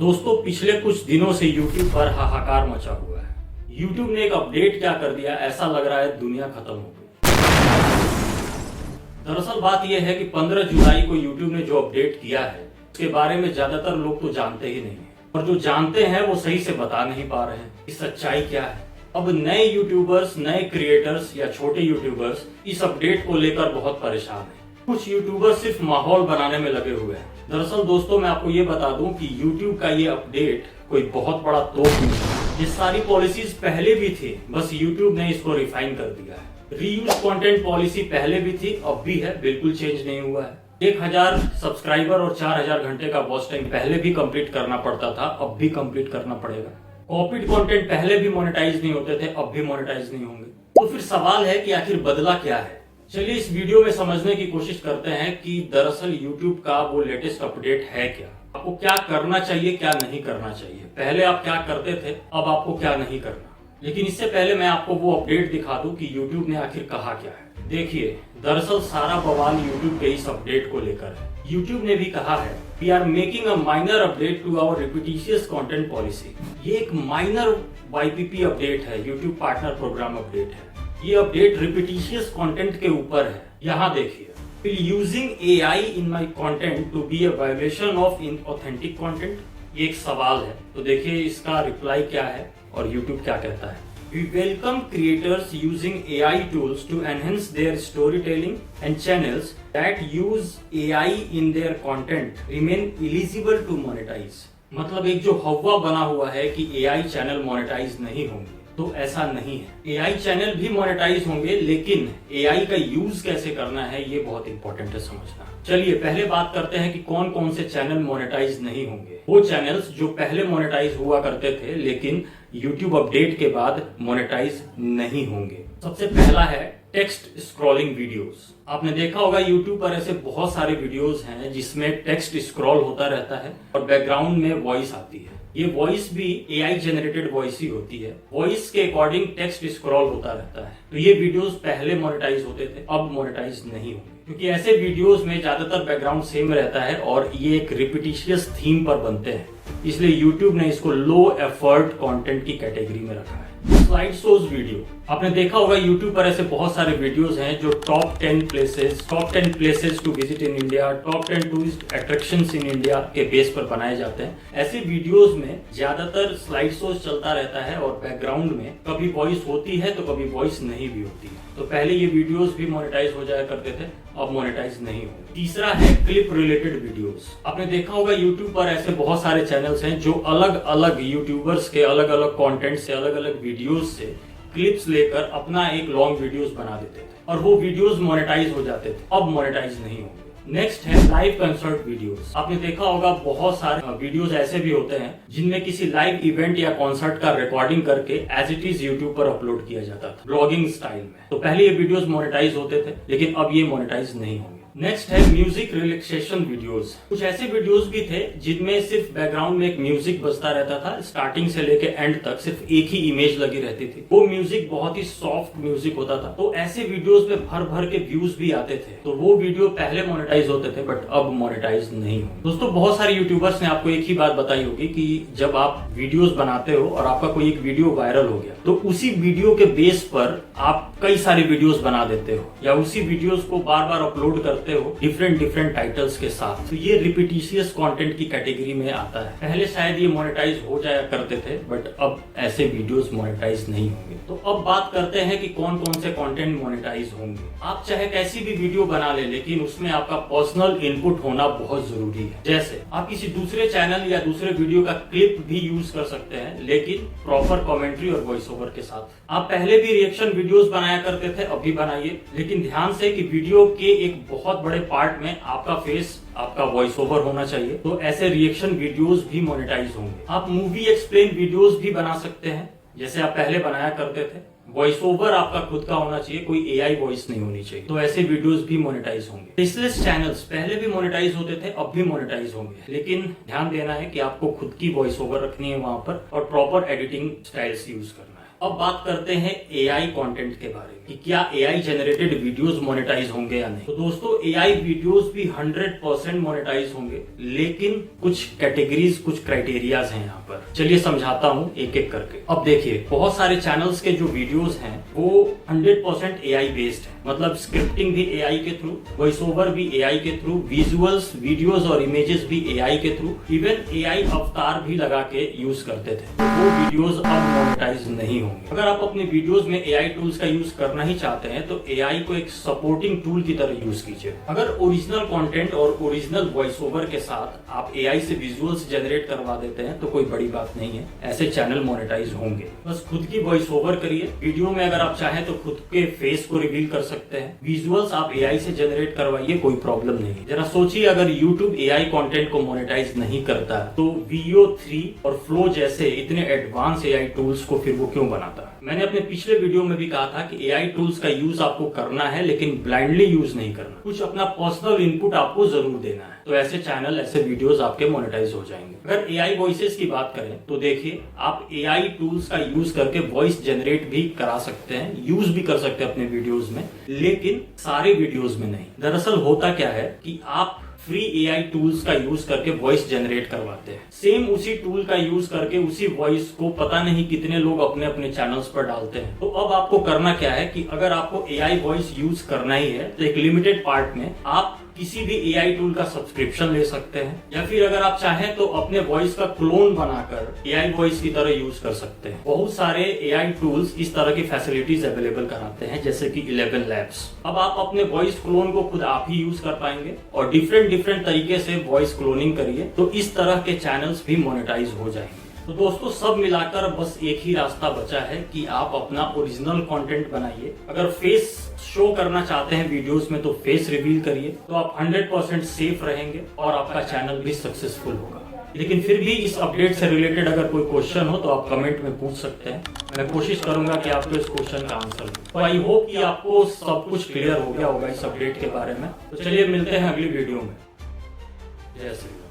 दोस्तों पिछले कुछ दिनों से YouTube पर हाहाकार मचा हुआ है। YouTube ने एक अपडेट क्या कर दिया, ऐसा लग रहा है दुनिया खत्म हो गई। दरअसल बात यह है कि 15 जुलाई को YouTube ने जो अपडेट किया है उसके बारे में ज्यादातर लोग तो जानते ही नहीं है, और जो जानते हैं वो सही से बता नहीं पा रहे हैं कि सच्चाई क्या है। अब नए यूट्यूबर्स, नए क्रिएटर्स या छोटे यूट्यूबर्स इस अपडेट को लेकर बहुत परेशान हैं। कुछ यूट्यूबर्स सिर्फ माहौल बनाने में लगे हुए हैं। दरअसल दोस्तों मैं आपको ये बता दूं कि YouTube का ये अपडेट कोई बहुत बड़ा तोप नहीं है। ये सारी पॉलिसीज पहले भी थी, बस YouTube ने इसको रिफाइन कर दिया है। रीयूज कंटेंट पॉलिसी पहले भी थी, अब भी है, बिल्कुल चेंज नहीं हुआ है। 1000 सब्सक्राइबर और 4000 घंटे का वॉच टाइम पहले भी कंप्लीट करना पड़ता था, अब भी कंप्लीट करना पड़ेगा। कॉपीड कंटेंट पहले भी मोनेटाइज नहीं होते थे, अब भी मोनेटाइज नहीं होंगे। तो फिर सवाल है कि आखिर बदला क्या है। चलिए इस वीडियो में समझने की कोशिश करते हैं कि दरअसल YouTube का वो लेटेस्ट अपडेट है क्या, आपको क्या करना चाहिए, क्या नहीं करना चाहिए। पहले आप क्या करते थे, अब आपको क्या नहीं करना। लेकिन इससे पहले मैं आपको वो अपडेट दिखा दूं कि YouTube ने आखिर कहा क्या है। देखिए, दरअसल सारा बवाल YouTube के इस अपडेट को लेकर है। YouTube ने भी कहा है, we are making a minor update to our repetitious content policy. ये एक माइनर YPP अपडेट है, YouTube पार्टनर प्रोग्राम अपडेट है। ये अपडेट रिपीटिशियस कंटेंट के ऊपर है। यहाँ देखिए, Will using AI in my content to be a violation of inauthentic content? ये एक सवाल है, तो देखिए इसका रिप्लाई क्या है और YouTube क्या कहता है। We welcome creators using AI tools to enhance their storytelling and channels that use AI in their content remain eligible to monetize। मतलब एक जो हवा बना हुआ है कि AI चैनल मोनेटाइज नहीं होंगे, तो ऐसा नहीं है। AI चैनल भी मोनेटाइज होंगे, लेकिन AI का यूज कैसे करना है ये बहुत इंपॉर्टेंट है समझना। चलिए पहले बात करते हैं कि कौन कौन से चैनल मोनेटाइज नहीं होंगे। वो चैनल्स जो पहले मोनेटाइज हुआ करते थे लेकिन YouTube अपडेट के बाद मोनेटाइज नहीं होंगे। सबसे पहला है टेक्स्ट स्क्रॉलिंग वीडियोस। आपने देखा होगा YouTube पर ऐसे बहुत सारे वीडियोस हैं जिसमें टेक्स्ट स्क्रॉल होता रहता है और बैकग्राउंड में वॉइस आती है। ये वॉइस भी AI जनरेटेड वॉइस ही होती है। वॉइस के अकॉर्डिंग टेक्स्ट स्क्रॉल होता रहता है। तो ये वीडियोस पहले मोनेटाइज होते थे, अब मोनेटाइज नहीं होंगे, क्योंकि ऐसे वीडियोस में ज्यादातर बैकग्राउंड सेम रहता है और ये एक रिपीटिशियस थीम पर बनते हैं, इसलिए YouTube ने इसको लो एफर्ट कंटेंट की कैटेगरी में रखा है। स्लाइड शोज वीडियो, आपने देखा होगा YouTube पर ऐसे बहुत सारे वीडियोस हैं जो top 10 places to visit in India, top 10 tourist attractions in India के बेस पर बनाए जाते हैं। ऐसे वीडियोस में ज्यादातर स्लाइड शोज चलता रहता है और बैकग्राउंड में कभी वॉइस होती है तो कभी वॉइस नहीं भी होती है। तो पहले ये वीडियोस भी मोनेटाइज हो जाया करते थे, अब मोनेटाइज नहीं होंगे। तीसरा है क्लिप रिलेटेड वीडियोस। आपने देखा होगा YouTube पर ऐसे बहुत सारे चैनल्स हैं जो अलग अलग यूट्यूबर्स के अलग अलग कंटेंट से, अलग अलग वीडियोस से क्लिप्स लेकर अपना एक लॉन्ग वीडियोस बना देते थे और वो वीडियोस मोनेटाइज हो जाते थे, अब मोनेटाइज नहीं होंगे। नेक्स्ट है लाइव कंसर्ट वीडियोस। आपने देखा होगा बहुत सारे वीडियोस ऐसे भी होते हैं जिनमें किसी लाइव इवेंट या कॉन्सर्ट का रिकॉर्डिंग करके एज इट इज YouTube पर अपलोड किया जाता था ब्लॉगिंग स्टाइल में। तो पहले ये वीडियोस मोनेटाइज होते थे लेकिन अब ये मोनेटाइज नहीं होंगे। नेक्स्ट है म्यूजिक रिलैक्सेशन वीडियोस। कुछ ऐसे वीडियोस भी थे जिनमें सिर्फ बैकग्राउंड में एक म्यूजिक बजता रहता था, स्टार्टिंग से लेके एंड तक सिर्फ एक ही इमेज लगी रहती थी। वो म्यूजिक बहुत ही सॉफ्ट म्यूजिक होता था। तो ऐसे वीडियोस में भर भर के व्यूज भी आते थे, तो वो वीडियो पहले मोनेटाइज होते थे बट अब मोनेटाइज नहीं होंगे। दोस्तों बहुत सारे यूट्यूबर्स ने आपको एक ही बात बताई होगी कि जब आप वीडियोस बनाते हो और आपका कोई एक वीडियो वायरल हो गया तो उसी वीडियो के बेस पर आप कई सारी वीडियोस बना देते हो या उसी वीडियोस को बार बार अपलोड करते हो डिफरेंट टाइटल्स के साथ। तो ये रिपीटिशियस कंटेंट की कैटेगरी में आता है। पहले शायद ये मोनेटाइज हो जाया करते थे बट अब ऐसे वीडियोस मोनेटाइज नहीं होंगे। तो अब बात करते हैं कि कौन कौन से कंटेंट मोनेटाइज होंगे। आप चाहे कैसी भी वीडियो बना ले, लेकिन उसमें आपका पर्सनल इनपुट होना बहुत जरूरी है। जैसे आप किसी दूसरे चैनल या दूसरे वीडियो का क्लिप भी यूज कर सकते हैं, लेकिन प्रॉपर कमेंट्री और वॉइस ओवर के साथ। आप पहले भी रिएक्शन वीडियोस बनाया करते थे, अभी बनाइए, लेकिन ध्यान से कि वीडियो के एक बहुत बड़े पार्ट में आपका फेस, आपका वॉइस ओवर होना चाहिए। तो ऐसे रिएक्शन वीडियोस भी मोनेटाइज होंगे। आप मूवी एक्सप्लेन वीडियोस भी बना सकते हैं जैसे आप पहले बनाया करते थे। वॉइस ओवर आपका खुद का होना चाहिए, कोई AI वॉइस नहीं होनी चाहिए। तो ऐसे वीडियोस भी मोनेटाइज होंगे। फेसलेस चैनल्स पहले भी मोनेटाइज होते थे, अब भी मोनेटाइज होंगे, लेकिन ध्यान देना है कि आपको खुद की वॉइस ओवर रखनी है वहां पर और प्रॉपर एडिटिंग स्टाइल्स यूज करना है। अब बात करते हैं एआई कंटेंट के बारे में कि क्या एआई जनरेटेड वीडियोस मोनेटाइज होंगे या नहीं। तो दोस्तों एआई वीडियोस भी 100% मोनेटाइज होंगे, लेकिन कुछ कैटेगरीज, कुछ क्राइटेरियाज हैं यहाँ पर। चलिए समझाता हूँ एक एक करके। अब देखिए, बहुत सारे चैनल्स के जो वीडियोस हैं वो 100% एआई बेस्ड है, मतलब स्क्रिप्टिंग भी एआई के थ्रू, वॉइस ओवर भी एआई के थ्रू, विजुअल्स, वीडियोस और इमेजेस भी एआई के थ्रू, इवन एआई अवतार भी लगा के यूज करते थे। तो वो वीडियोस अब मोनेटाइज नहीं होंगे। अगर आप अपने वीडियोस में एआई टूल्स का यूज करना ही चाहते हैं तो एआई को एक सपोर्टिंग टूल की तरह यूज कीजिए। अगर ओरिजिनल कंटेंट और ओरिजिनल वॉइस ओवर के साथ आप एआई से विजुअल्स जनरेट करवा देते हैं तो कोई बड़ी बात नहीं है, ऐसे चैनल मोनेटाइज होंगे। बस खुद की वॉइस ओवर करिए। वीडियो में अगर आप चाहें तो खुद के फेस को रिवील कर सकते हैं। विजुअल्स आप एआई से जनरेट करवाइए, कोई प्रॉब्लम नहीं। जरा सोचिए, अगर यूट्यूब एआई कंटेंट को मोनेटाइज नहीं करता तो VO3 और फ्लो जैसे इतने एडवांस एआई टूल्स को फिर वो क्यों बनाता? मैंने अपने पिछले वीडियो में भी कहा था कि एआई टूल्स का यूज आपको करना है, लेकिन ब्लाइंडली यूज नहीं करना। कुछ अपना पर्सनल इनपुट आपको जरूर देना है, तो ऐसे चैनल, ऐसे वीडियोस आपके मोनेटाइज हो जाएंगे। अगर एआई वॉइसेस की बात करें तो देखिए, आप एआई टूल्स का यूज करके वॉइस जनरेट भी करा सकते हैं, यूज भी कर सकते हैं अपने वीडियोस में, लेकिन सारे वीडियोस में नहीं। दरअसल होता क्या है कि आप फ्री एआई टूल्स का यूज करके वॉइस जनरेट करवाते हैं। सेम उसी टूल का यूज करके उसी वॉइस को पता नहीं कितने लोग अपने अपने चैनल्स पर डालते हैं। तो अब आपको करना क्या है कि अगर आपको एआई वॉइस यूज करना ही है तो एक लिमिटेड पार्ट में आप किसी भी एआई टूल का सब्सक्रिप्शन ले सकते हैं, या फिर अगर आप चाहें तो अपने वॉइस का क्लोन बनाकर एआई वॉइस की तरह यूज कर सकते हैं। बहुत सारे एआई टूल्स इस तरह की फैसिलिटीज अवेलेबल कराते हैं, जैसे कि 11 लैब्स। अब आप अपने वॉइस क्लोन को खुद आप ही यूज कर पाएंगे और डिफरेंट तरीके से वॉइस क्लोनिंग करिए, तो इस तरह के चैनल्स भी मोनेटाइज हो जाएंगे। तो दोस्तों, सब मिलाकर बस एक ही रास्ता बचा है कि आप अपना ओरिजिनल कंटेंट बनाइए। अगर फेस शो करना चाहते हैं वीडियोस में तो फेस रिवील करिए, तो आप 100% सेफ रहेंगे और आपका चैनल भी सक्सेसफुल होगा। लेकिन फिर भी इस अपडेट से रिलेटेड अगर कोई क्वेश्चन हो तो आप कमेंट में पूछ सकते हैं। मैं कोशिश करूंगा कि आपको इस क्वेश्चन का आंसर दूं। तो आई होप कि आपको सब कुछ क्लियर हो गया होगा इस अपडेट के बारे में। तो चलिए मिलते हैं अगली वीडियो में। जय श्री राम।